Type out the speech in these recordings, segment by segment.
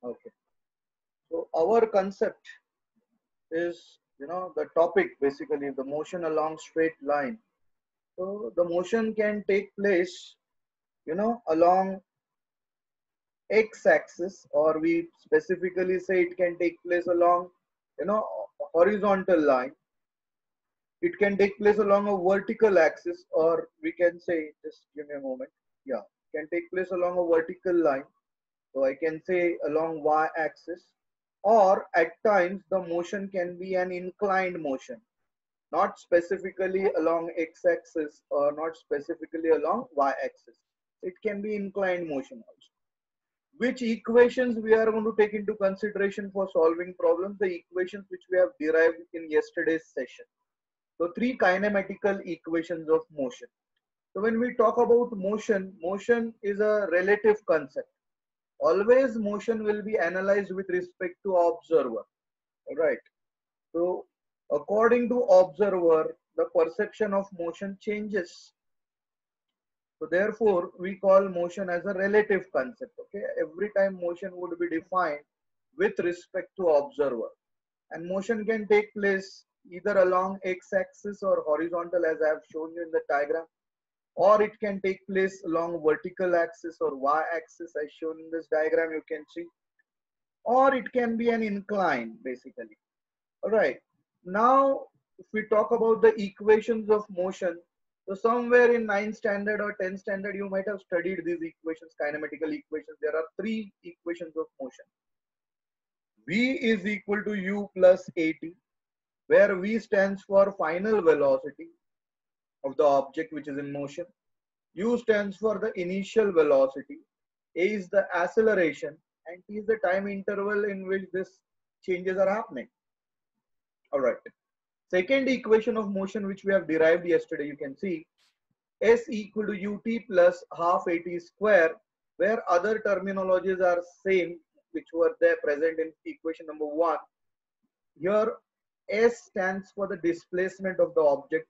Okay. So our concept is, the topic basically the motion along straight line. So the motion can take place, along x-axis, or we specifically say it can take place along, horizontal line. It can take place along a vertical axis, or we can say, just give me a moment. Yeah, can take place along a vertical line. So I can say along y-axis, or at times the motion can be an inclined motion, not specifically along x-axis or not specifically along y-axis. It can be inclined motion also. Which equations we are going to take into consideration for solving problems? The equations which we have derived in yesterday's session. So three kinematical equations of motion. So when we talk about motion, motion is a relative concept. Always motion will be analyzed with respect to observer, right? So according to observer, the perception of motion changes. So therefore we call motion as a relative concept. Okay, every time motion would be defined with respect to observer, and motion can take place either along x-axis or horizontal, as I have shown you in the diagram, or it can take place along vertical axis or y-axis as shown in this diagram, you can see, or it can be an incline basically. All right, now if we talk about the equations of motion, so somewhere in 9th standard or 10th standard you might have studied these equations, kinematical equations. There are three equations of motion. V is equal to u plus at, where v stands for final velocity of the object which is in motion. U stands for the initial velocity, A is the acceleration, and T is the time interval in which this changes are happening. All right. Second equation of motion which we have derived yesterday, you can see S equal to ut plus half at square, where other terminologies are same which were there present in equation number 1. Here S stands for the displacement of the object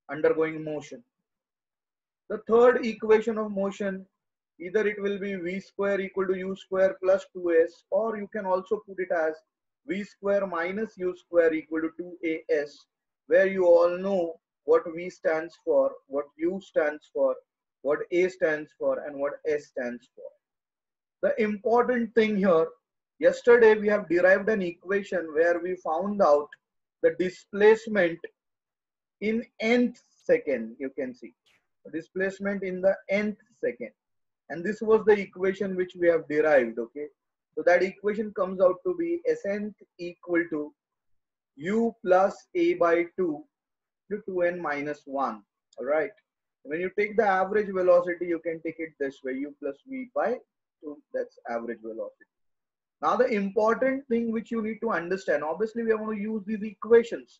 undergoing motion. The third equation of motion, either it will be v square equal to u square plus 2s, or you can also put it as v square minus u square equal to 2as, where you all know what v stands for, what u stands for, what a stands for, and what s stands for. The important thing here, yesterday we have derived an equation where we found out the displacement in nth second, you can see displacement in the nth second, and this was the equation which we have derived. Okay, so that equation comes out to be Sn equal to u plus a by 2 to 2n minus 1. All right, when you take the average velocity, you can take it this way, u plus v by 2, that's average velocity. Now the important thing which you need to understand, obviously we are going to use these equations,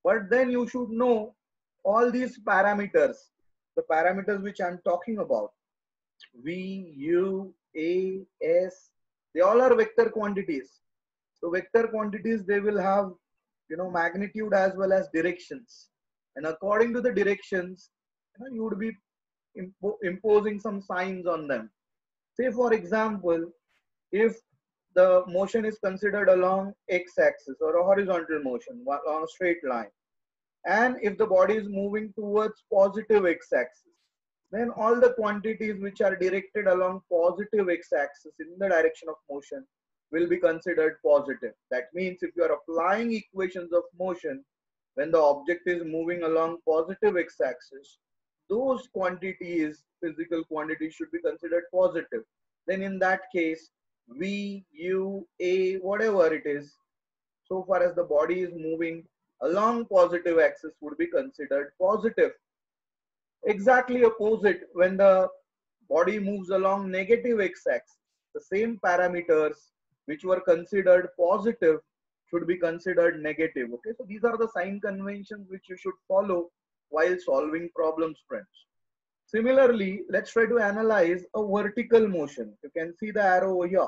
but then you should know all these parameters, the parameters which I'm talking about, v, u, a, s, they all are vector quantities. So vector quantities, they will have, magnitude as well as directions, and according to the directions, you would be imposing some signs on them. Say for example, if the motion is considered along x-axis or a horizontal motion on a straight line, and if the body is moving towards positive x-axis, then all the quantities which are directed along positive x-axis in the direction of motion will be considered positive. That means if you are applying equations of motion when the object is moving along positive x-axis, those quantities, physical quantities, should be considered positive. Then in that case, v, u, a, whatever it is, so far as the body is moving along positive axis, would be considered positive. Exactly opposite, when the body moves along negative x-axis, the same parameters which were considered positive should be considered negative. Okay, so these are the sign conventions which you should follow while solving problems, friends. Similarly, let's try to analyze a vertical motion. You can see the arrow over here.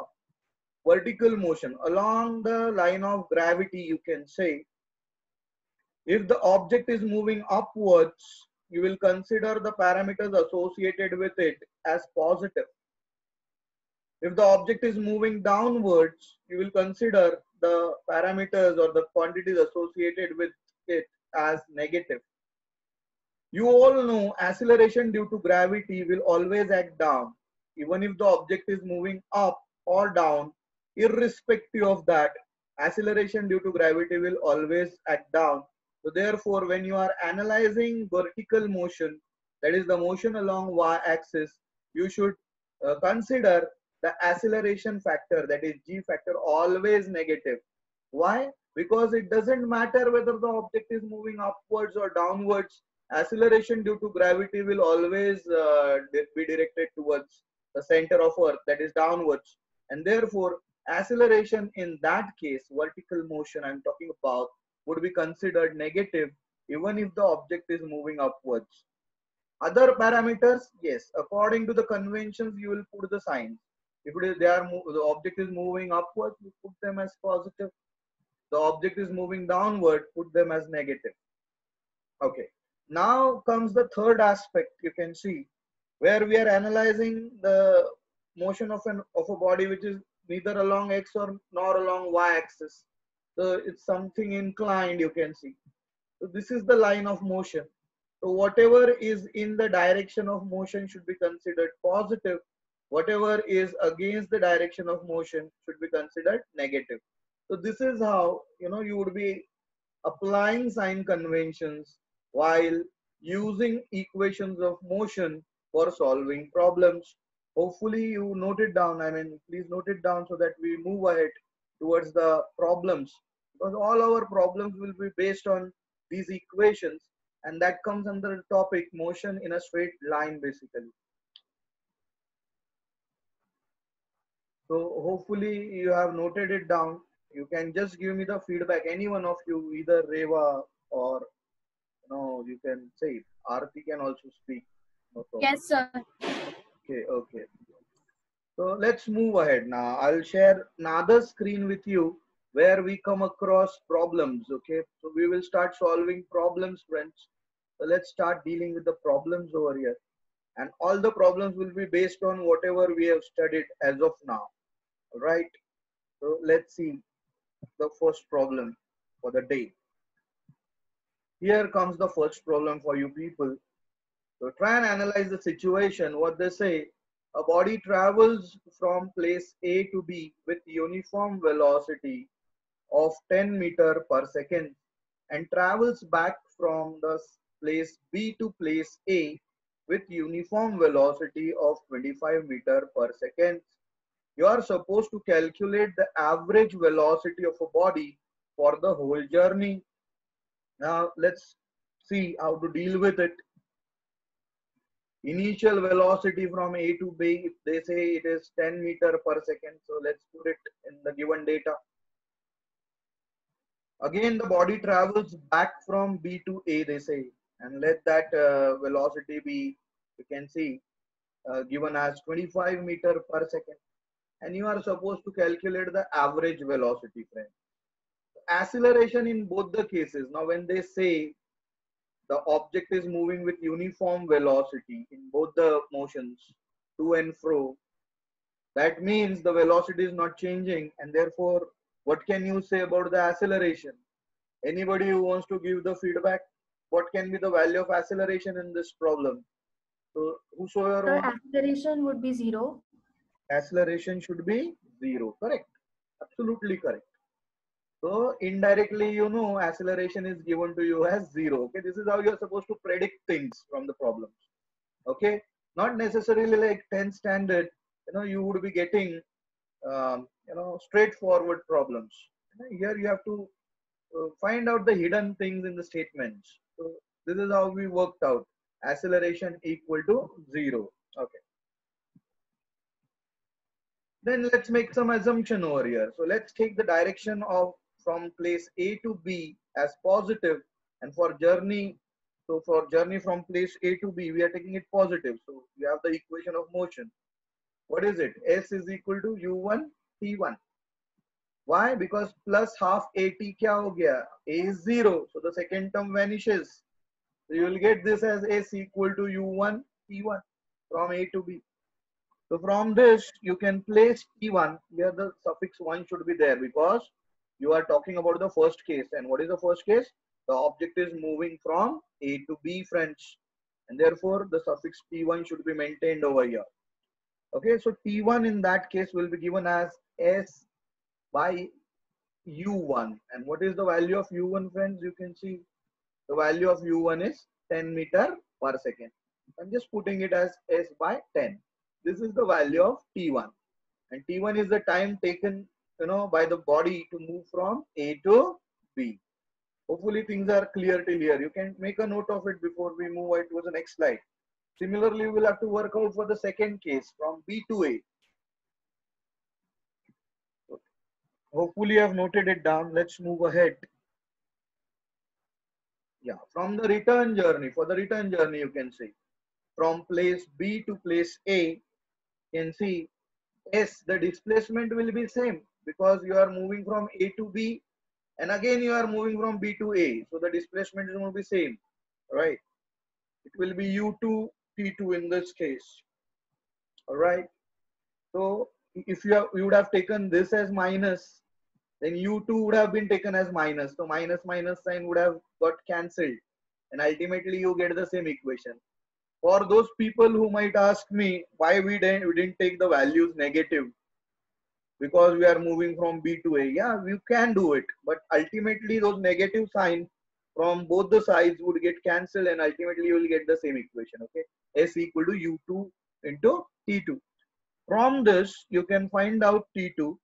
Vertical motion along the line of gravity, you can say, if the object is moving upwards, you will consider the parameters associated with it as positive. If the object is moving downwards, you will consider the parameters or the quantities associated with it as negative. You all know acceleration due to gravity will always act down, even if the object is moving up or down. Irrespective of that, acceleration due to gravity will always act down. So therefore, when you are analyzing vertical motion, that is the motion along y-axis, you should consider the acceleration factor, that is g factor, always negative. Why? Because it doesn't matter whether the object is moving upwards or downwards, acceleration due to gravity will always be directed towards the center of earth, that is downwards, and therefore acceleration in that case, vertical motion I'm talking about, would be considered negative even if the object is moving upwards. Other parameters, yes, according to the conventions you will put the signs. If it is the object is moving upwards, you put them as positive. The object is moving downward, put them as negative. Okay, now comes the third aspect. You can see where we are analyzing the motion of a body which is neither along x or nor along y axis. So it's something inclined, you can see. So this is the line of motion. So whatever is in the direction of motion should be considered positive. Whatever is against the direction of motion should be considered negative. So this is how you would be applying sign conventions while using equations of motion for solving problems. Hopefully you note it down. I mean, please note it down so that we move ahead towards the problems, because all our problems will be based on these equations, and that comes under the topic motion in a straight line basically. So hopefully you have noted it down. You can just give me the feedback, any one of you, either Reva or you can say it. Aarti can also speak. No problem. Yes, sir. Okay, okay. So let's move ahead now. I'll share another screen with you where we come across problems. Okay, so we will start solving problems, friends. So let's start dealing with the problems over here. And all the problems will be based on whatever we have studied as of now. All right. So let's see the first problem for the day. Here comes the first problem for you people. So try and analyze the situation. What they say, a body travels from place A to B with uniform velocity of 10 meter per second and travels back from the place B to place A with uniform velocity of 25 meter per second. You are supposed to calculate the average velocity of a body for the whole journey. Now let's see how to deal with it. Initial velocity from A to B, they say it is 10 meter per second. So let's put it in the given data. Again, the body travels back from B to A, they say, and let that velocity be, you can see, given as 25 meter per second. And you are supposed to calculate the average velocity, friend. Acceleration in both the cases. Now, when they say the object is moving with uniform velocity in both the motions, to and fro, that means the velocity is not changing, and therefore what can you say about the acceleration? Anybody who wants to give the feedback, what can be the value of acceleration in this problem? So whosoever Sir, acceleration would be 0. acceleration should be 0, correct? Absolutely correct. So indirectly, acceleration is given to you as 0. Okay, this is how you're supposed to predict things from the problems. Okay, not necessarily like 10th standard. You would be getting straightforward problems. Here you have to find out the hidden things in the statements. So this is how we worked out acceleration equal to 0. Okay. Then let's make some assumption over here. So let's take the direction of from place A to B as positive, and for journey, so for journey from place A to B, we are taking it positive. So we have the equation of motion. What is it? S is equal to U1 T1. Why? Because plus half AT kya ho gaya? A is 0. So the second term vanishes. So you will get this as S equal to U1 T1 from A to B. So from this, you can place T1. Here the suffix 1 should be there because you are talking about the first case. And what is the first case? The object is moving from A to B, friends. And therefore, the suffix T1 should be maintained over here. Okay, so T1 in that case will be given as S by U1. And what is the value of U1, friends? You can see the value of U1 is 10 meter per second. I'm just putting it as S by 10. This is the value of T1. And T1 is the time taken, by the body to move from A to B. Hopefully things are clear till here. You can make a note of it before we move on to the next slide. Similarly, we'll have to work out for the second case from B to A. Hopefully I've noted it down. Let's move ahead. Yeah, from the return journey, for the return journey, you can see from place B to place A, you can see S, the displacement will be same because you are moving from A to B and again you are moving from B to A. So the displacement is going to be same, right? It will be U2, T2 in this case, all right? So if you would have taken this as minus, then U2 would have been taken as minus. So minus sign would have got cancelled and ultimately you get the same equation. For those people who might ask me why we didn't take the values negative because we are moving from B to A. Yeah, you can do it, but ultimately those negative signs from both the sides would get cancelled and ultimately you will get the same equation. Okay, S equal to U2 into T2. From this, you can find out T2.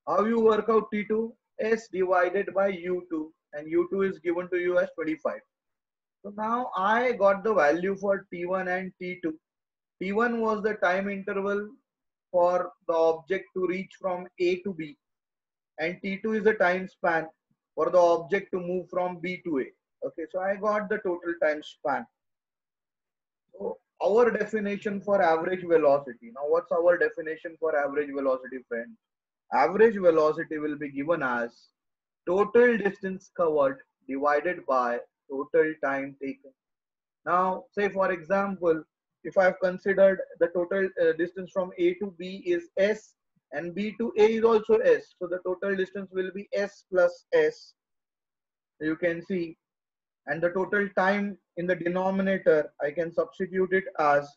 How you work out T2? S divided by U2 and U2 is given to you as 25. So now I got the value for T1 and T2. T1 was the time interval for the object to reach from A to B and T2 is the time span for the object to move from B to A. Okay, so I got the total time span. So our definition for average velocity. Now what's our definition for average velocity, friend? Average velocity will be given as total distance covered divided by total time taken. Now, say for example, if I have considered the total distance from A to B is S and B to A is also S. So the total distance will be S plus S. You can see, and the total time in the denominator, I can substitute it as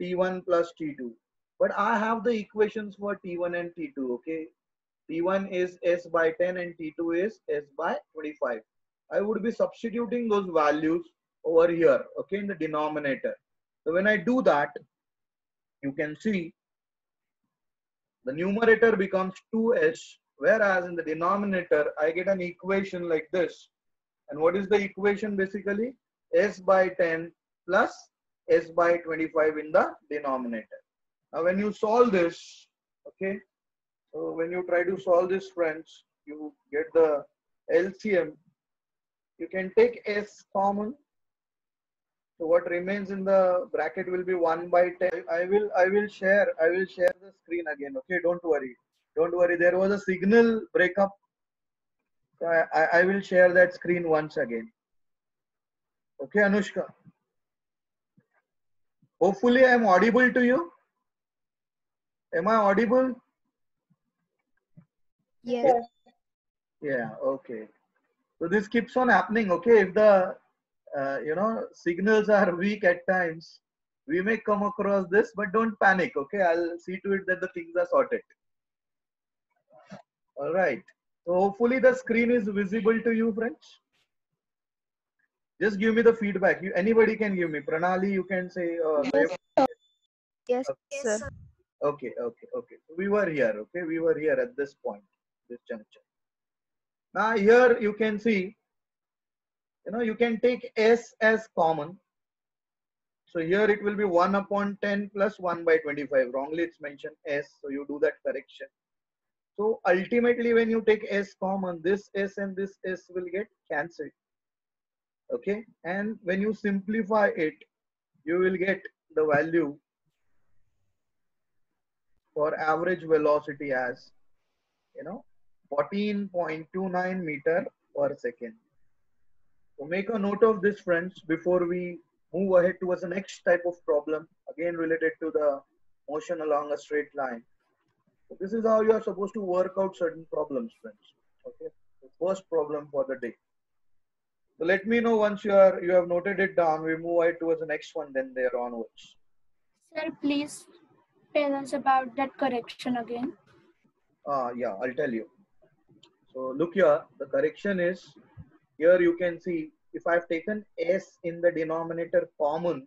T1 plus T2. But I have the equations for T1 and T2, okay? T1 is S by 10 and T2 is S by 25. I would be substituting those values over here, okay, in the denominator. So when I do that, you can see the numerator becomes 2S, whereas in the denominator, I get an equation like this. And what is the equation basically? S by 10 plus S by 25 in the denominator. Now when you solve this, okay, so when you try to solve this, friends, you get the LCM. You can take S common. So what remains in the bracket will be 1 by 10. I will share the screen again. Okay, don't worry. Don't worry. There was a signal breakup. So I will share that screen once again. Okay, Anushka. Hopefully I am audible to you. Am I audible? Yes. Yeah, okay. So this keeps on happening. Okay, if the signals are weak at times, we may come across this, but don't panic. Okay, I'll see to it that the things are sorted. All right. So hopefully the screen is visible to you, friends. Just give me the feedback. Anybody can give me. Pranali, you can say. Yes, Okay. sir. Okay. So we were here. Okay, we were here at this point, this juncture. Now here you can see. You can take S as common. So here it will be 1 upon 10 plus 1 by 25. Wrongly it's mentioned S. So you do that correction. So ultimately when you take S common, this S and this S will get cancelled. Okay. And when you simplify it, you will get the value for average velocity as, 14.29 meter per second. So make a note of this, friends, before we move ahead towards the next type of problem, again related to the motion along a straight line. So this is how you are supposed to work out certain problems, friends. Okay, the first problem for the day. So let me know once you have noted it down. We move ahead towards the next one, then there onwards. Sir, please tell us about that correction again. Yeah, I'll tell you. So look here, the correction is, here you can see if I've taken s in the denominator common,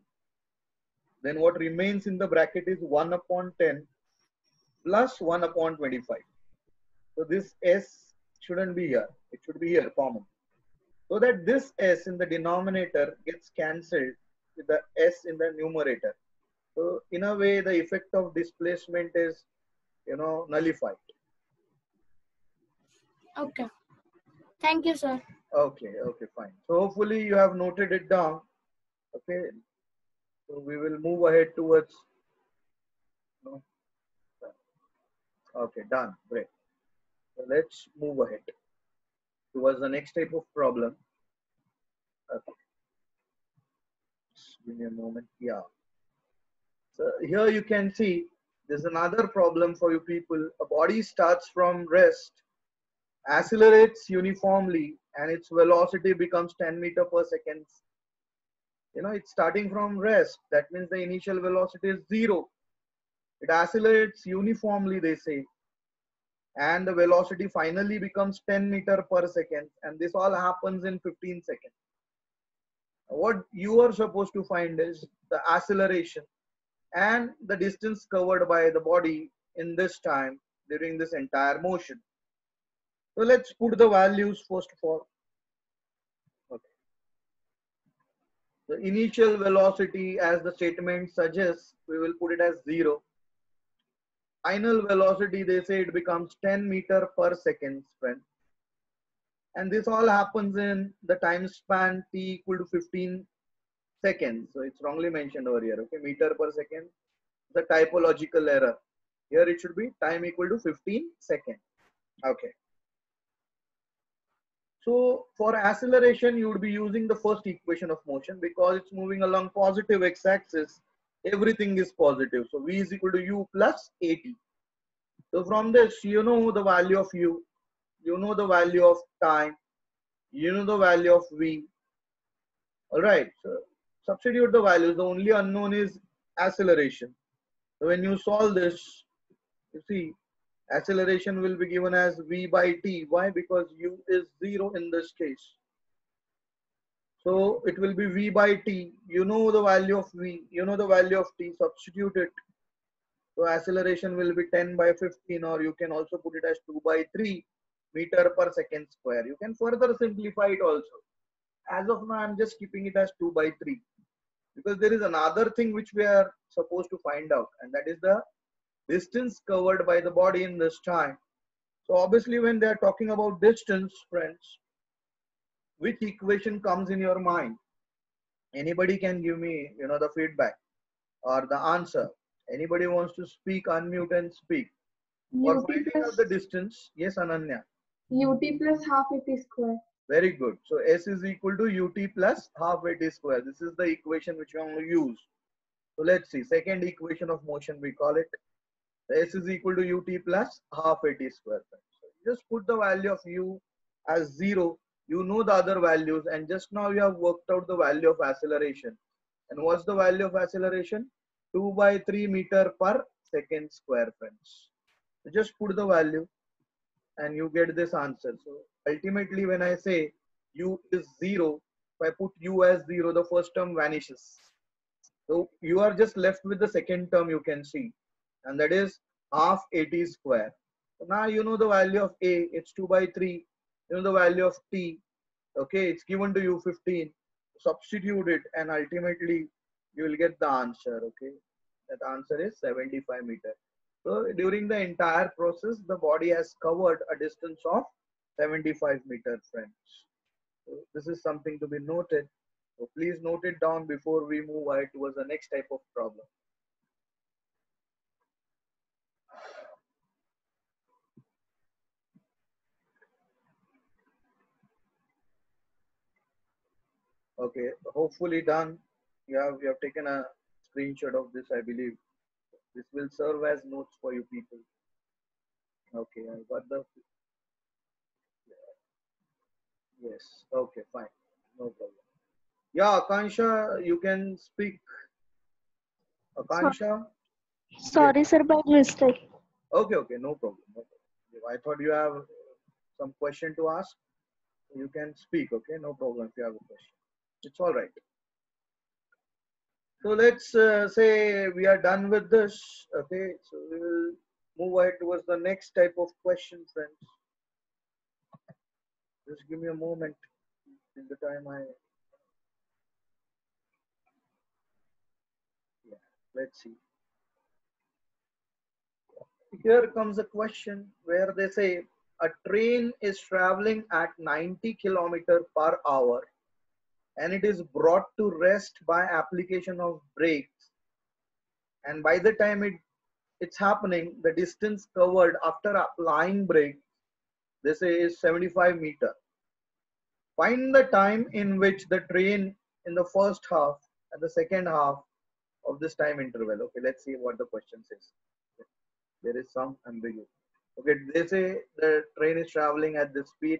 then what remains in the bracket is 1 upon 10 plus 1 upon 25. So this s shouldn't be here. It should be here, common. So that this s in the denominator gets cancelled with the s in the numerator. So in a way, the effect of displacement is, nullified. Okay. Thank you, sir. Okay, okay, fine. So hopefully you have noted it down. Okay, so we will move ahead towards, you know, okay, done, great. So let's move ahead towards the next type of problem. Okay, just give me a moment. Yeah. So here you can see there's another problem for you people. A body starts from rest, accelerates uniformly, and its velocity becomes 10 meter per second. It's starting from rest. That means the initial velocity is 0. It accelerates uniformly, they say, and the velocity finally becomes 10 meter per second, and this all happens in 15 seconds. What you are supposed to find is the acceleration and the distance covered by the body in this time during this entire motion. So let's put the values first of all. Okay. The initial velocity, as the statement suggests, we will put it as 0. Final velocity, they say it becomes 10 meter per second, friend. And this all happens in the time span t equal to 15 seconds. So it's wrongly mentioned over here. Okay, meter per second, the typological error. Here it should be time equal to 15 seconds. Okay. So for acceleration, you would be using the first equation of motion because it's moving along positive x-axis. Everything is positive. So v is equal to u plus at. So from this, you know the value of u, you know the value of time, you know the value of v. All right. So substitute the values. The only unknown is acceleration. So when you solve this, you see acceleration will be given as v by t. Why? Because u is 0 in this case. So it will be v by t. You know the value of v, you know the value of t, substitute it. So acceleration will be 10 by 15, or you can also put it as 2 by 3 meter per second square. You can further simplify it also. As of now, I'm just keeping it as 2 by 3 because there is another thing which we are supposed to find out, and that is the distance covered by the body in this time. So obviously when they are talking about distance, friends, which equation comes in your mind? Anybody can give me, the feedback or the answer. Anybody wants to speak, unmute and speak. For UT finding out plus the distance, yes, Ananya. UT plus half AT square. Very good. So S is equal to UT plus half AT square. This is the equation which we are going to use. So let's see. Second equation of motion, we call it. S is equal to UT plus half AT square. So just put the value of U as 0. You know the other values, and just now you have worked out the value of acceleration. And what's the value of acceleration? 2 by 3 meter per second square, friends. So just put the value and you get this answer. So ultimately when I say u is 0, if I put u as 0, the first term vanishes. So you are just left with the second term, you can see, and that is half AT square. So now you know the value of A, it's 2 by 3. You know the value of T, okay, it's given to you 15. Substitute it and ultimately you will get the answer, okay. That answer is 75 meters. So during the entire process, the body has covered a distance of 75 meters, friends. So this is something to be noted. So please note it down before we move ahead towards the next type of problem. Okay, hopefully done. You have taken a screenshot of this, I believe. This will serve as notes for you people. Okay, I got the, yes. Okay, fine. No problem. Yeah, Akansha, you can speak. So- Akansha? Yes. Sorry, sir, by mistake. Okay, okay, no problem. No problem. I thought you have some question to ask. You can speak, okay? No problem if you have a question. It's all right. So let's say we are done with this, okay? So we will move ahead towards the next type of question, friends. Just give me a moment till the time yeah, let's see. Here comes a question where they say a train is traveling at 90 kilometer per hour and it is brought to rest by application of brakes, and by the time it's happening, the distance covered after applying brake, they say, is 75 meter. Find the time in which the train in the first half and the second half of this time interval. Okay, let's see what the question says. There is some ambiguity. Okay, they say the train is traveling at this speed.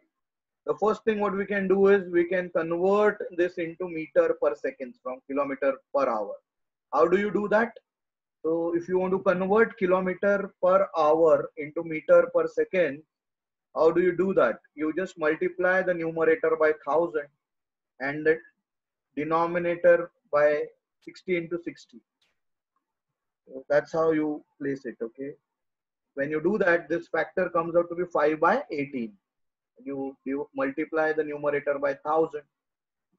The first thing what we can do is we can convert this into meter per second from kilometer per hour. How do you do that? So if you want to convert kilometer per hour into meter per second, how do you do that? You just multiply the numerator by 1000 and the denominator by 60 into 60. So that's how you place it, okay? When you do that, this factor comes out to be 5 by 18. You multiply the numerator by 1000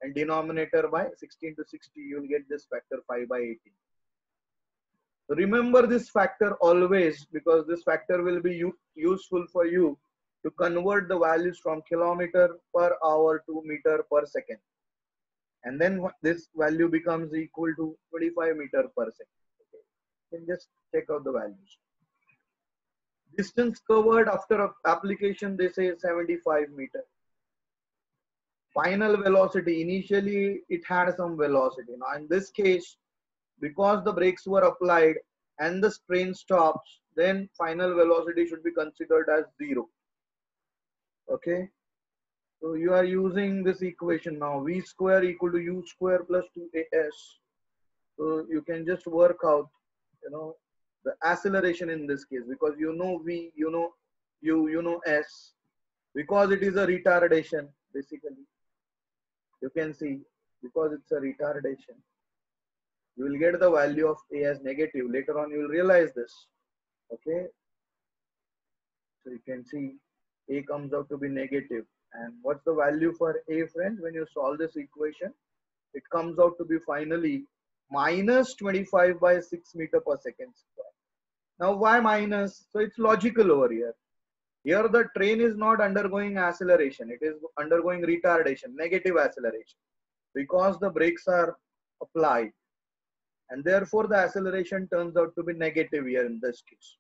and denominator by 16 to 60, you will get this factor 5 by 18. So remember this factor always, because this factor will be useful for you to convert the values from kilometer per hour to meter per second. And then this value becomes equal to 25 meter per second. Okay. You can just check out the values. Distance covered after application, they say 75 meter. Final velocity, initially it had some velocity. Now in this case, because the brakes were applied and the train stops, then final velocity should be considered as 0. Okay. So you are using this equation now, v square equal to u square plus 2as. So you can just work out, the acceleration in this case, because you know v, you know u, you know s, because it is a retardation basically. You can see, because it's a retardation, you will get the value of a as negative. Later on you will realize this. Okay, so you can see a comes out to be negative. And what's the value for a, friends? When you solve this equation, it comes out to be finally minus 25 by 6 meter per second square. Now why minus? So it's logical over here. Here the train is not undergoing acceleration, it is undergoing retardation, negative acceleration, because the brakes are applied, and therefore the acceleration turns out to be negative here in this case.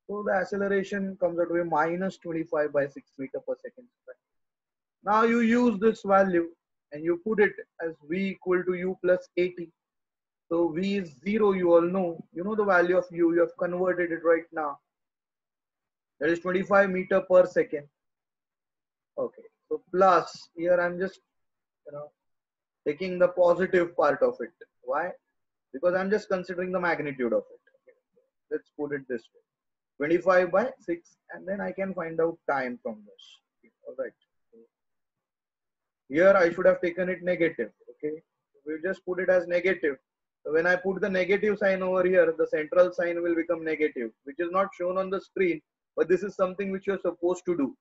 So the acceleration comes out to be minus 25 by 6 meter per second square. Now you use this value and you put it as v equal to u plus 80. So v is 0, you all know. You know the value of u, you have converted it right now. That is 25 meter per second. Okay, so plus, here I'm just, taking the positive part of it. Why? Because I'm just considering the magnitude of it. Okay. Let's put it this way. 25 by 6, and then I can find out time from this. Okay. All right. Here I should have taken it negative. Okay. We just put it as negative. So when I put the negative sign over here, the central sign will become negative, which is not shown on the screen, but this is something which you're supposed to do.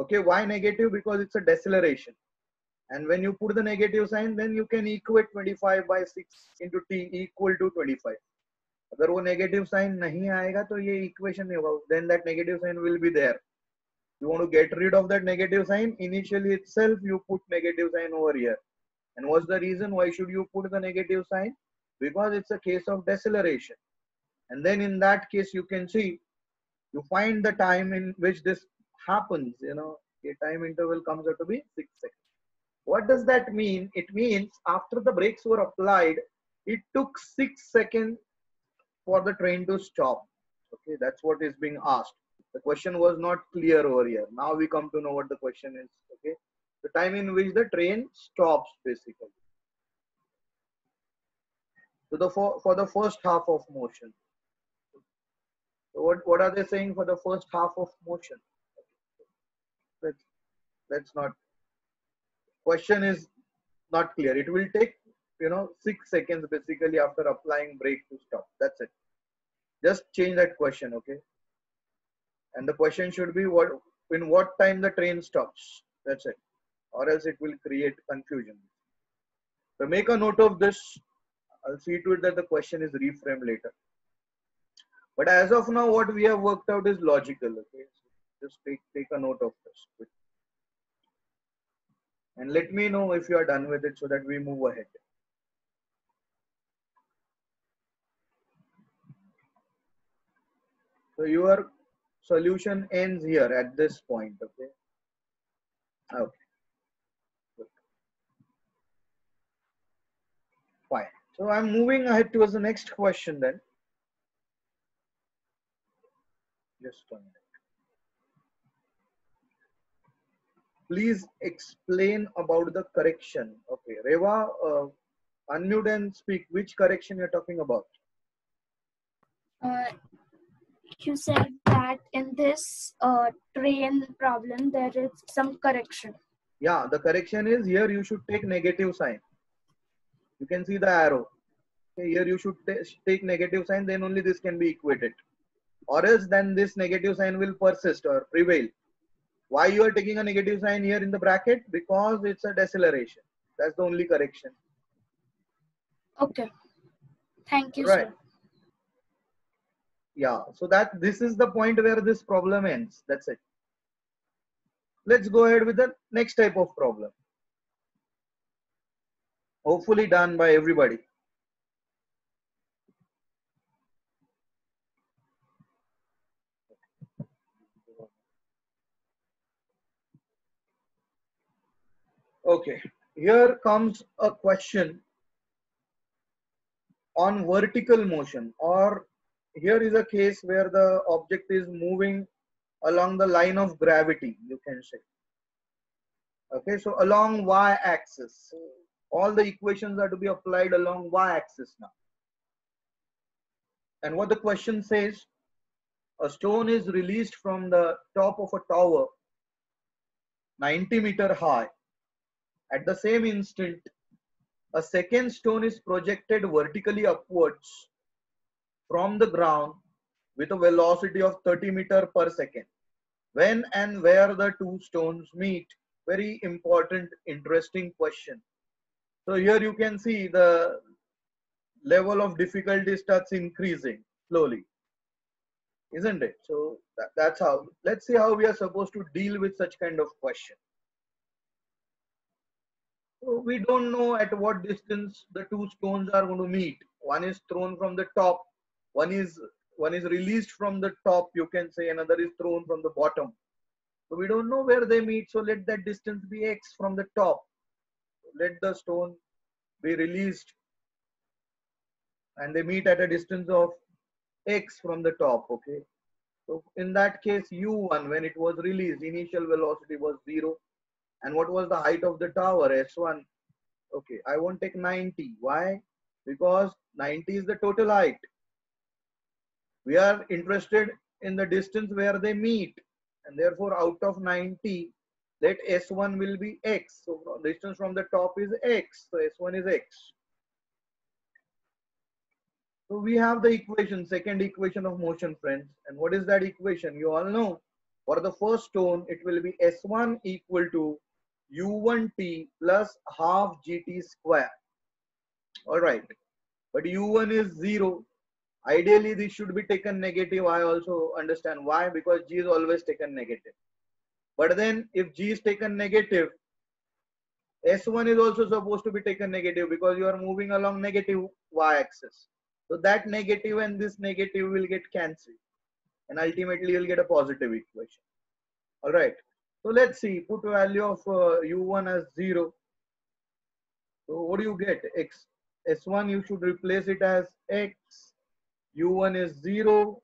Okay. Why negative? Because it's a deceleration. And when you put the negative sign, then you can equate 25 by 6 into t equal to 25. अगर वो negative sign नहीं आएगा तो ये equation नहीं होगा. Then that negative sign will be there. You want to get rid of that negative sign, initially itself you put negative sign over here. And what's the reason? Why should you put the negative sign? Because it's a case of deceleration. And then in that case, you can see, you find the time in which this happens. A time interval comes out to be 6 seconds. What does that mean? It means after the brakes were applied, it took 6 seconds for the train to stop. Okay, that's what is being asked. The question was not clear over here. Now we come to know what the question is. Okay, the time in which the train stops basically. So for the first half of motion. So what are they saying for the first half of motion? Let's not. Question is not clear. It will take 6 seconds basically after applying brake to stop. That's it. Just change that question, okay? And the question should be in what time the train stops. That's it. Or else it will create confusion. So make a note of this. I'll see to it that the question is reframed later. But as of now, what we have worked out is logical. Okay, so just take a note of this. And let me know if you are done with it so that we move ahead. So your solution ends here at this point. Okay. Okay. Good. Fine. So I'm moving ahead towards the next question then. Just a minute. Please explain about the correction. Okay, Reva, unmute and speak. Which correction you're talking about? You said that in this train problem there is some correction. Yeah, the correction is here you should take negative sign. You can see the arrow. Okay, here you should take negative sign, then only this can be equated. Or else then this negative sign will persist or prevail. Why you are taking a negative sign here in the bracket? Because it's a deceleration. That's the only correction. Okay. Thank you, Right. sir. Yeah, so this is the point where this problem ends. That's it. Let's go ahead with the next type of problem. Hopefully done by everybody. Okay, here comes a question on vertical motion, or here is a case where the object is moving along the line of gravity, you can say. Okay, so along y-axis, all the equations are to be applied along y-axis now. And what the question says, a stone is released from the top of a tower 90-meter high. At the same instant, a second stone is projected vertically upwards from the ground with a velocity of 30 meters per second. When and where the two stones meet? Very important, interesting question. So here you can see the level of difficulty starts increasing slowly, isn't it? So that's how. Let's see how we are supposed to deal with such kind of question. So we don't know at what distance the two stones are going to meet. One is thrown from the top, one is released from the top, you can say, another is thrown from the bottom. So we don't know where they meet, so let that distance be x from the top. Let the stone be released and they meet at a distance of x from the top. Okay, so in that case u1, when it was released, initial velocity was 0. And what was the height of the tower? S1. Okay, I won't take 90. Why? Because 90 is the total height. We are interested in the distance where they meet, and therefore out of 90, let S1 will be x. So distance from the top is x. So S1 is x. So we have the equation, second equation of motion, friends. And what is that equation? You all know. For the first stone, it will be S1 equal to u1t plus half gt square. All right, but u1 is 0. Ideally this should be taken negative. I also understand why, because g is always taken negative. But then if g is taken negative, s1 is also supposed to be taken negative, because you are moving along negative y-axis. So that negative and this negative will get cancelled, and ultimately you'll get a positive equation. All right. So let's see, put value of u1 as 0. So what do you get? X. S1 you should replace it as x. U1 is 0.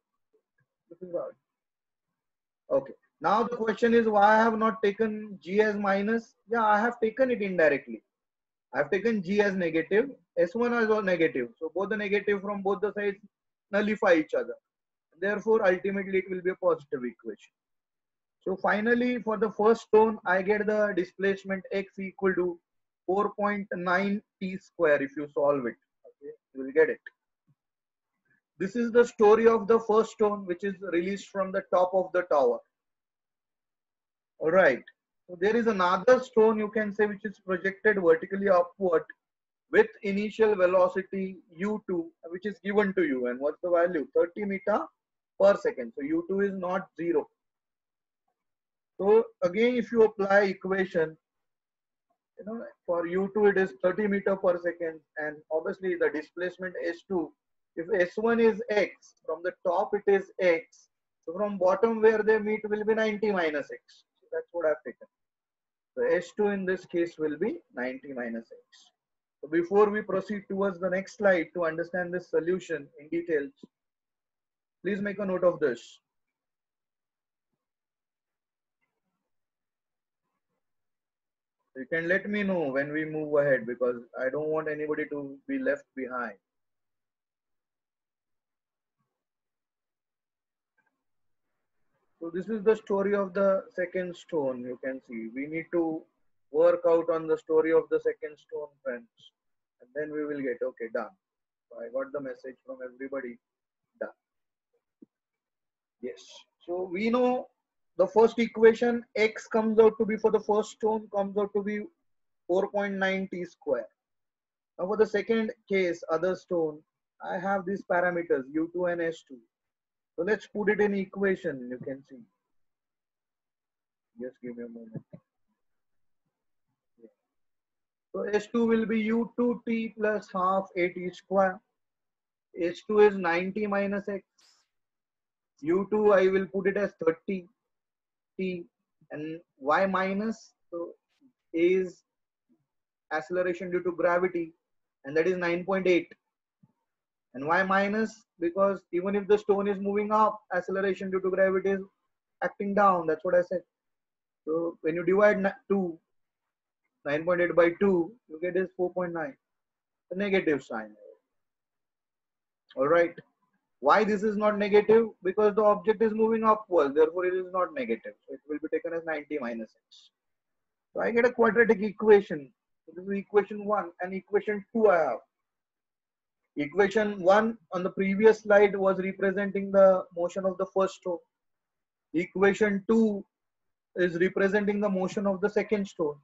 This is how. Okay. Now the question is why I have not taken G as minus? Yeah, I have taken it indirectly. I have taken G as negative, S1 as well negative. So both the negative from both the sides nullify each other. Therefore, ultimately it will be a positive equation. So finally, for the first stone, I get the displacement x equal to 4.9 t square. If you solve it, okay, you will get it. This is the story of the first stone, which is released from the top of the tower. All right. So there is another stone, you can say, which is projected vertically upward with initial velocity u2, which is given to you. And what's the value? 30 meter per second. So u2 is not 0. So again, if you apply equation, for u2 it is 30 meter per second, and obviously the displacement s2. If s1 is x, from the top it is x. So from bottom where they meet will be 90 minus x. So that's what I've taken. So s2 in this case will be 90 minus x. So before we proceed towards the next slide to understand this solution in details, please make a note of this. You can let me know when we move ahead because I don't want anybody to be left behind. So this is the story of the second stone. You can see we need to work out on the story of the second stone, friends, and then we will get okay done. So I got the message from everybody. Done. Yes. So we know the first equation x comes out to be for the first stone comes out to be 4.9 t square. Now for the second case, other stone, I have these parameters u2 and s2. So let's put it in equation. You can see. Just give me a moment. Yeah. So S2 will be U2t plus half at square. H2 is 90 minus x. U2 I will put it as 30 t, and y minus, so A is acceleration due to gravity, and that is 9.8. And y minus because even if the stone is moving up, acceleration due to gravity is acting down. That's what I said. So when you divide 9.8 by 2, you get is 4.9. The negative sign. All right. Why this is not negative? Because the object is moving upwards, therefore it is not negative. So it will be taken as 90 minus x. So I get a quadratic equation. So this is equation 1 and equation 2 I have. Equation 1 on the previous slide was representing the motion of the first stone. Equation 2 is representing the motion of the second stone.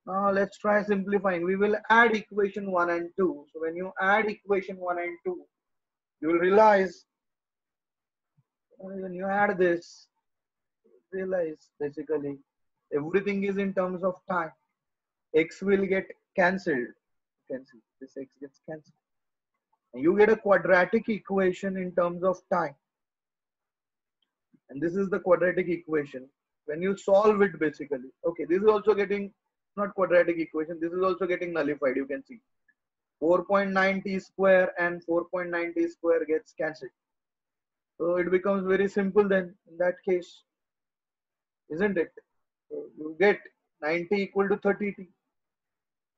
Now let's try simplifying. We will add equation 1 and 2. So when you add equation 1 and 2, you will realize when you add this, realize basically everything is in terms of time. X will get cancelled. You can see this x gets cancelled. And you get a quadratic equation in terms of time. And this is the quadratic equation. When you solve it basically, okay, this is also getting not quadratic equation, this is also getting nullified. You can see 4.9 t square and 4.9 t square gets cancelled. So it becomes very simple then in that case, isn't it? So you get 90 equal to 30t,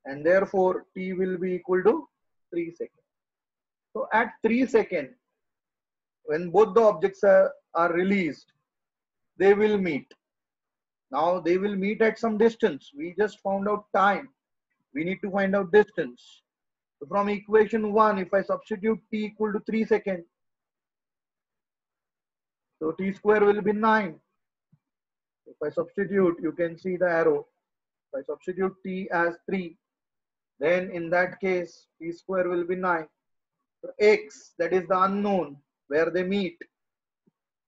and therefore t will be equal to 3 seconds. So at 3 seconds, when both the objects are released, they will meet. Now they will meet at some distance. We just found out time. We need to find out distance. So from equation 1, if I substitute t equal to 3 seconds, so t square will be 9. If I substitute, you can see the arrow. If I substitute t as 3, then in that case, t square will be 9. So x, that is the unknown, where they meet,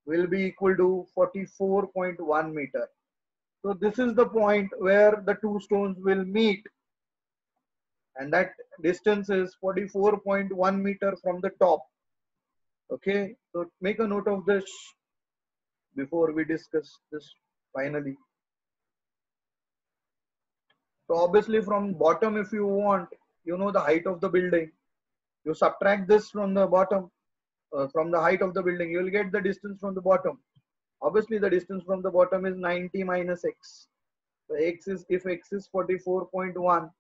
will be equal to 44.1 meter. So this is the point where the two stones will meet. And that distance is 44.1 meter from the top. Okay, so make a note of this before we discuss this finally. So obviously from bottom, if you want, you know the height of the building. You subtract this from the bottom, from the height of the building, you will get the distance from the bottom. Obviously, the distance from the bottom is 90 minus x. So x is, if x is 44.1,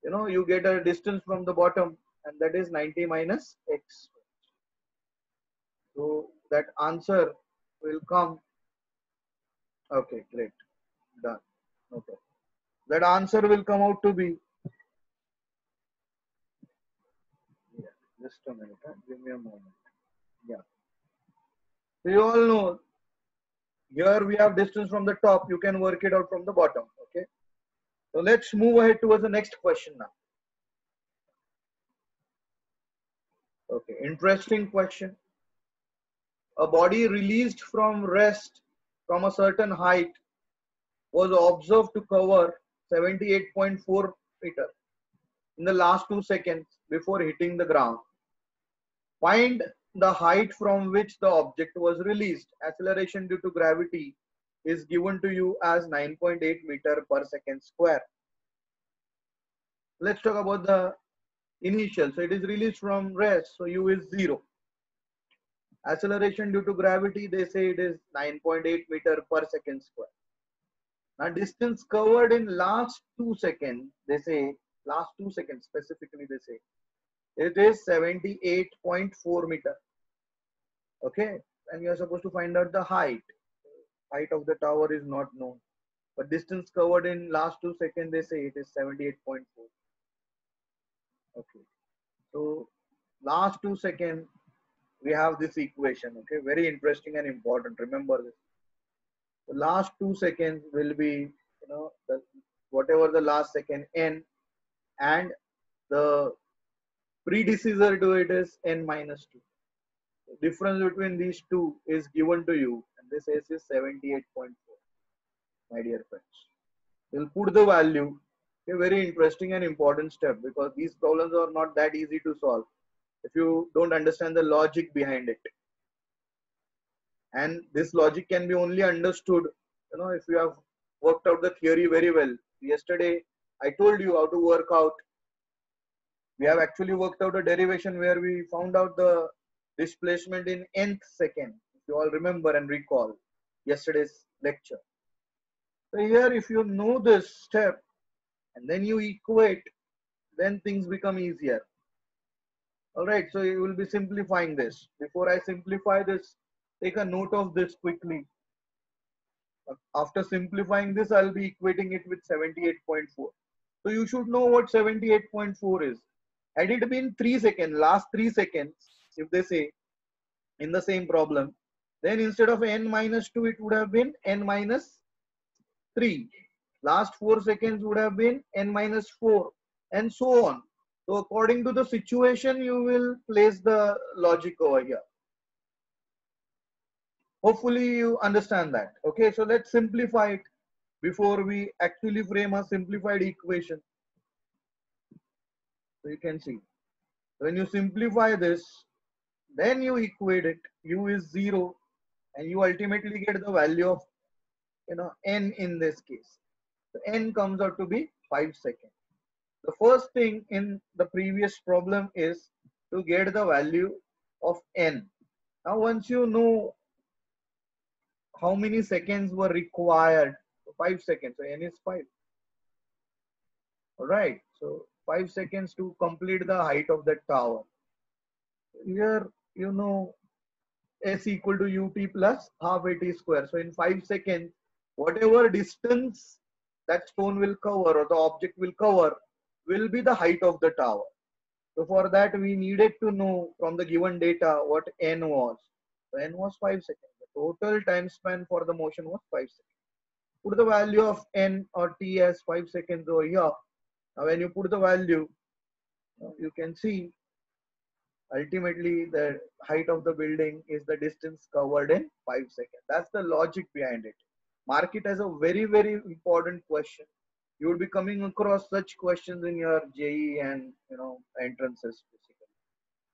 you get a distance from the bottom, and that is 90 minus x. So that answer will come. Okay, great, done. Okay, that answer will come out to be. Yeah, just a minute. Give me a moment. Yeah. So you all know. Here we have distance from the top. You can work it out from the bottom. Okay. So let's move ahead towards the next question now. Okay. Interesting question. A body released from rest from a certain height was observed to cover 78.4 meter in the last 2 seconds before hitting the ground. Find the height from which the object was released. Acceleration due to gravity is given to you as 9.8 meter per second square. Let's talk about the initial. So it is released from rest, so u is 0. Acceleration due to gravity, they say it is 9.8 meter per second square. Now distance covered in last 2 seconds, they say, last 2 seconds specifically, they say it is 78.4 meter. Okay, and you are supposed to find out the height. Height of the tower is not known, but distance covered in last 2 seconds, they say it is 78.4. Okay, so last 2 seconds we have this equation. Okay, very interesting and important. Remember this. The last 2 seconds will be, whatever the last second n, and the predecessor to it is n minus 2. The difference between these two is given to you, and this is 78.4. My dear friends, we'll put the value. A very interesting and important step, because these problems are not that easy to solve if you don't understand the logic behind it. And this logic can be only understood, if you have worked out the theory very well. Yesterday I told you how to work out. We have actually worked out a derivation where we found out the displacement in nth second, if you all remember and recall yesterday's lecture. So here, if you know this step and then you equate, then things become easier. All right, so you will be simplifying this. Before I simplify this, take a note of this quickly. After simplifying this, I'll be equating it with 78.4. So you should know what 78.4 is. Had it been 3 seconds, last 3 seconds, if they say in the same problem, then instead of n minus 2, it would have been n minus 3. Last 4 seconds would have been n minus 4, and so on. So according to the situation, you will place the logic over here. Hopefully you understand that. Okay, so let's simplify it before we actually frame a simplified equation. So you can see, when you simplify this, then you equate it. U is 0, and you ultimately get the value of n in this case. So n comes out to be 5 seconds. The first thing in the previous problem is to get the value of n. Now once you know how many seconds were required, 5 seconds, so n is 5. All right, so 5 seconds to complete the height of the tower. Here, s equal to ut plus half at square. So in 5 seconds, whatever distance that stone will cover or the object will cover will be the height of the tower. So for that, we needed to know from the given data what n was. So n was 5 seconds. The total time span for the motion was 5 seconds. Put the value of n or t as 5 seconds over here. Now when you put the value, you can see ultimately the height of the building is the distance covered in 5 seconds. That's the logic behind it. Mark it as a very, very important question. You will be coming across such questions in your JEE and entrances basically.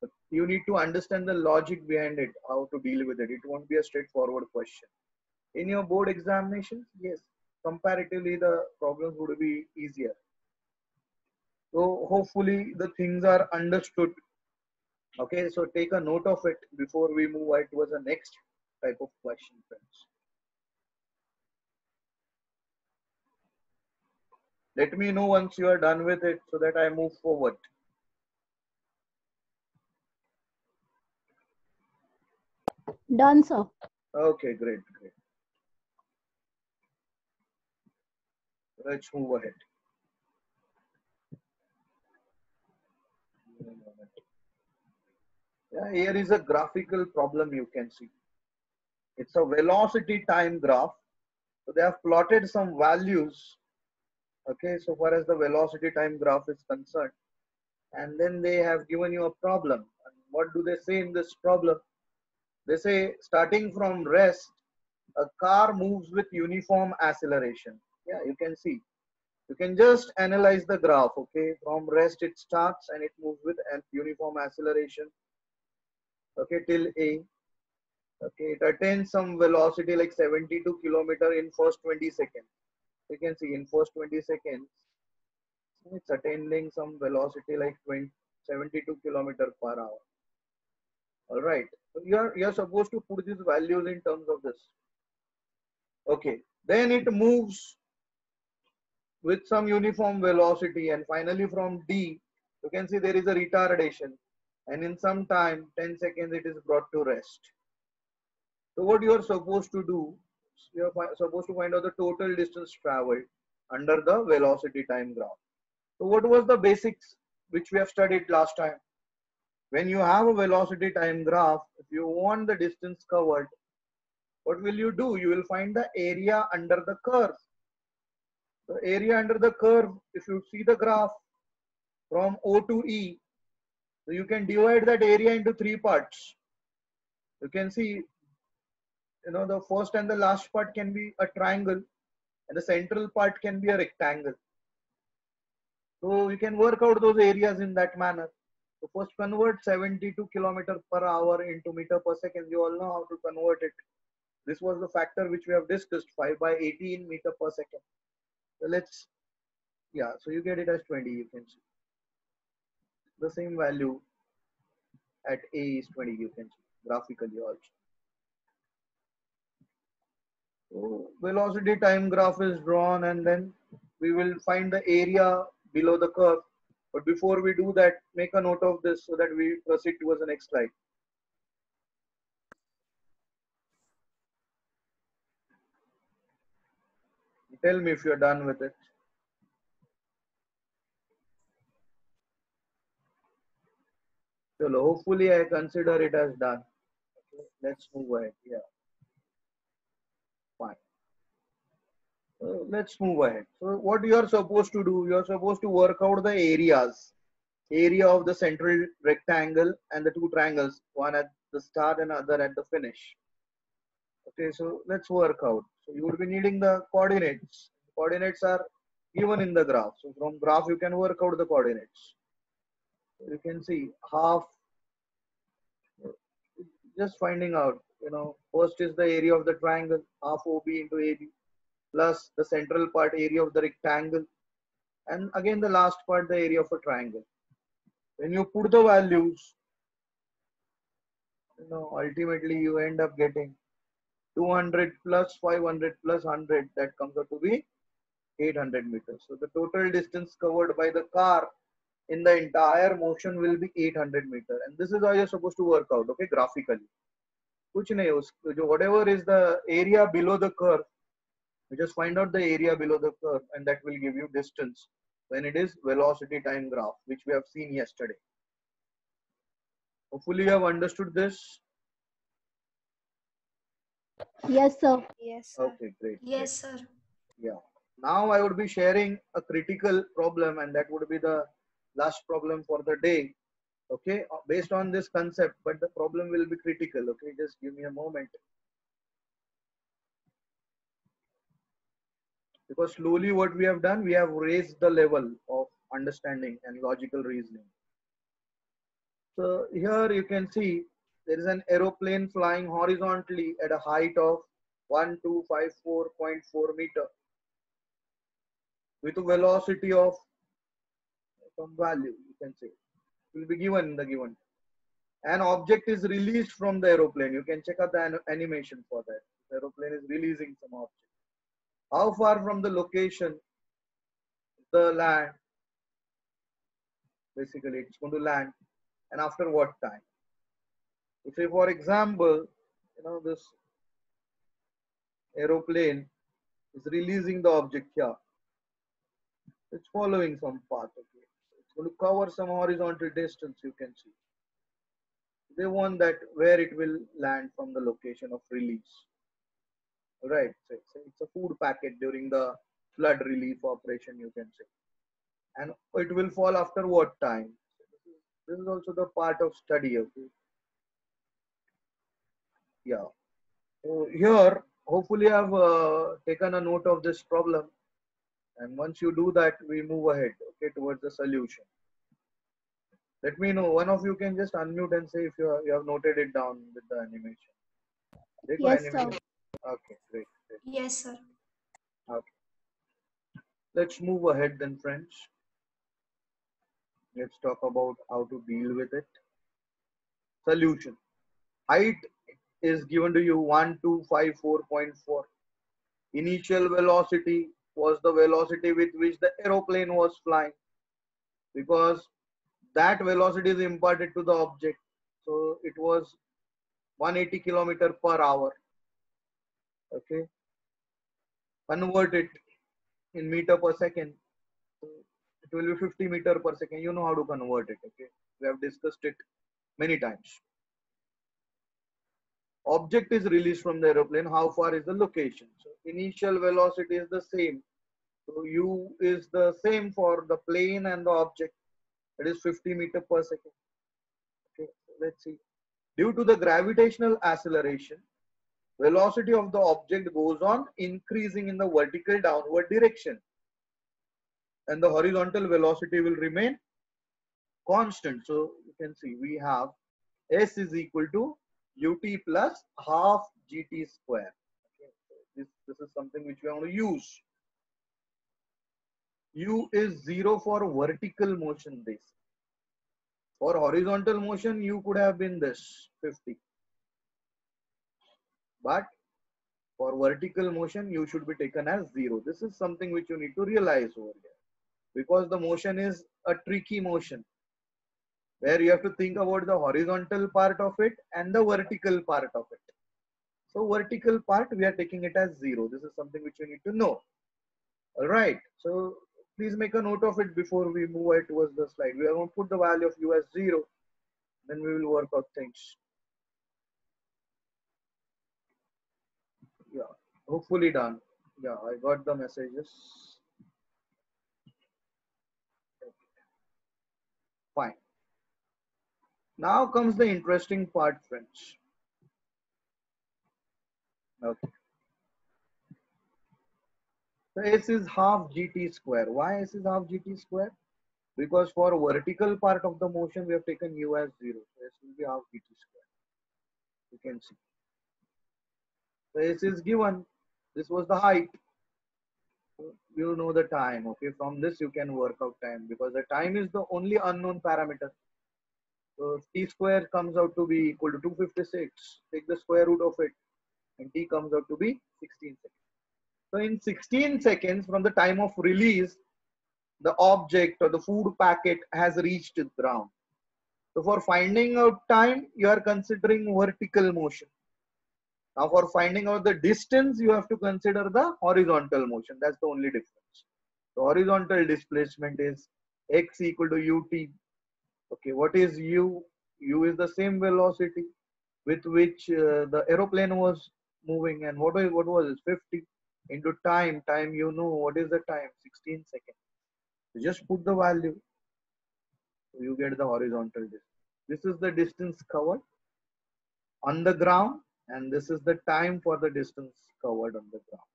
But you need to understand the logic behind it, how to deal with it. It won't be a straightforward question. In your board examinations, yes, comparatively the problems would be easier. So hopefully the things are understood Okay, so take a note of it before we move ahead towards the next type of question, friends. Let me know once you are done with it so that I move forward. Done, sir. Okay, great, great. Let's move ahead. Yeah, here is a graphical problem you can see. It's a velocity time graph. So they have plotted some values, okay, so far as the velocity time graph is concerned. And then they have given you a problem. And what do they say in this problem? They say starting from rest, a car moves with uniform acceleration. Yeah, you can see. You can just analyze the graph, okay? From rest it starts and it moves with an uniform acceleration, okay, till A. Okay, it attains some velocity like 72 kilometer in first 20 seconds. You can see in first 20 seconds, it's attaining some velocity like 72 kilometer per hour. All right, so you're supposed to put these values in terms of this. Okay, then it moves with some uniform velocity, and finally from D, you can see there is a retardation, and in some time, 10 seconds, it is brought to rest. So what you are supposed to do, you are supposed to find out the total distance traveled under the velocity time graph. So what was the basics which we have studied last time? When you have a velocity time graph, if you want the distance covered, what will you do? You will find the area under the curve. The area under the curve, if you see the graph from O to E, so you can divide that area into three parts. You can see, the first and the last part can be a triangle, and the central part can be a rectangle. So you can work out those areas in that manner. So first convert 72 kilometer per hour into meter per second. You all know how to convert it. This was the factor which we have discussed, 5 by 18 meter per second. So so you get it as 20, you can see. The same value at A is 20, you can see graphically also. So velocity time graph is drawn, and then we will find the area below the curve. But before we do that, make a note of this so that we proceed towards the next slide. Tell me if you're done with it. So hopefully I consider it as done. Okay, let's move ahead. Yeah, fine. Let's move ahead. So what you are supposed to do, you are supposed to work out the areas. Area of the central rectangle and the two triangles, one at the start and other at the finish. Okay, so let's work out. So you would be needing the coordinates. Coordinates are given in the graph. So from graph you can work out the coordinates. You can see half, just finding out, first is the area of the triangle, half OB into AB, plus the central part area of the rectangle, and again the last part the area of a triangle. When you put the values, ultimately you end up getting 200 plus 500 plus 100, that comes out to be 800 meters. So the total distance covered by the car in the entire motion will be 800 meters, and this is how you're supposed to work out, okay, graphically. Kuch nahi, whatever is the area below the curve, you just find out the area below the curve, and that will give you distance when it is velocity time graph, which we have seen yesterday. Hopefully you have understood this. Yes, sir. Yes, sir. Okay, great. Yes, sir. Yeah. Now I would be sharing a critical problem, and that would be the last problem for the day. Okay, based on this concept, but the problem will be critical. Okay, just give me a moment. Because slowly what we have done, we have raised the level of understanding and logical reasoning. So here you can see there is an aeroplane flying horizontally at a height of 1254.4 meter with a velocity of some value, you can say, will be given in the given. An object is released from the aeroplane. You can check out the animation for that. The aeroplane is releasing some object. How far from the location the land? Basically, it's going to land, and after what time? So say, for example, this aeroplane is releasing the object here. It's following some path. Okay, it's going to cover some horizontal distance. You can see. They want that where it will land from the location of release. Right. So it's a food packet during the flood relief operation, you can say. And it will fall after what time? This is also the part of study. Okay. Yeah. So here, hopefully, I've taken a note of this problem. And once you do that, we move ahead, okay, towards the solution. Let me know. One of you can just unmute and say if you have noted it down with the animation. Yes, sir. Okay, great. Yes, sir. Okay. Let's move ahead then, friends. Let's talk about how to deal with it. Solution. Height is given to you 1254.4. Initial velocity was the velocity with which the aeroplane was flying, because that velocity is imparted to the object. So it was 180 kilometer per hour. Okay. Convert it in meter per second. So it will be 50 meter per second. You know how to convert it. Okay. We have discussed it many times. Object is released from the aeroplane. How far is the location? So initial velocity is the same. So U is the same for the plane and the object. It is 50 meter per second. Okay, so let's see. Due to the gravitational acceleration, velocity of the object goes on increasing in the vertical downward direction, and the horizontal velocity will remain constant. So you can see we have S is equal to ut plus half gt square. Okay, so this is something which we want to use. U is 0 for vertical motion. This for horizontal motion, U could have been this 50, but for vertical motion, U should be taken as 0. This is something which you need to realize over here, because the motion is a tricky motion where you have to think about the horizontal part of it and the vertical part of it. So vertical part, we are taking it as 0. This is something which you need to know. All right. So please make a note of it before we move ahead towards the slide. We are going to put the value of U as 0. Then we will work out things. Yeah. Hopefully done. Yeah, I got the messages. Fine. Now comes the interesting part, friends. Okay. So S is half gt square. Why S is half gt square? Because for vertical part of the motion, we have taken U as 0. So S will be half gt square. You can see. So S is given. This was the height. You know the time. Okay. From this, you can work out time, because the time is the only unknown parameter. So t square comes out to be equal to 256. Take the square root of it, and t comes out to be 16 seconds. So in 16 seconds from the time of release, the object or the food packet has reached the ground. So for finding out time, you are considering vertical motion. Now for finding out the distance, you have to consider the horizontal motion. That's the only difference. The horizontal displacement is x equal to ut. Okay, what is u? U is the same velocity with which the aeroplane was moving, and what was it? 50 into time. Time, you know what is the time? 16 seconds. You just put the value, so you get the horizontal distance. This is the distance covered on the ground, and this is the time for the distance covered on the ground.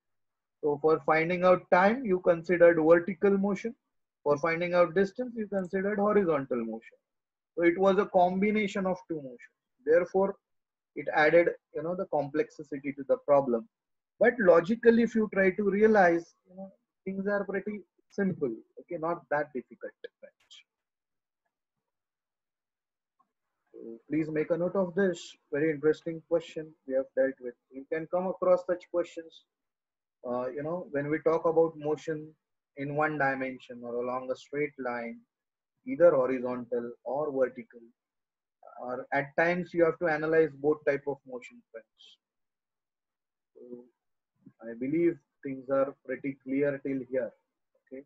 So for finding out time, you considered vertical motion. For finding out distance, you considered horizontal motion. So it was a combination of two motions. Therefore, it added, the complexity to the problem. But logically, if you try to realize, things are pretty simple. Okay, not that difficult. So please make a note of this. Very interesting question we have dealt with. You can come across such questions, when we talk about motion in one dimension or along a straight line, either horizontal or vertical, or at times you have to analyze both type of motion friends. So I believe things are pretty clear till here. Okay.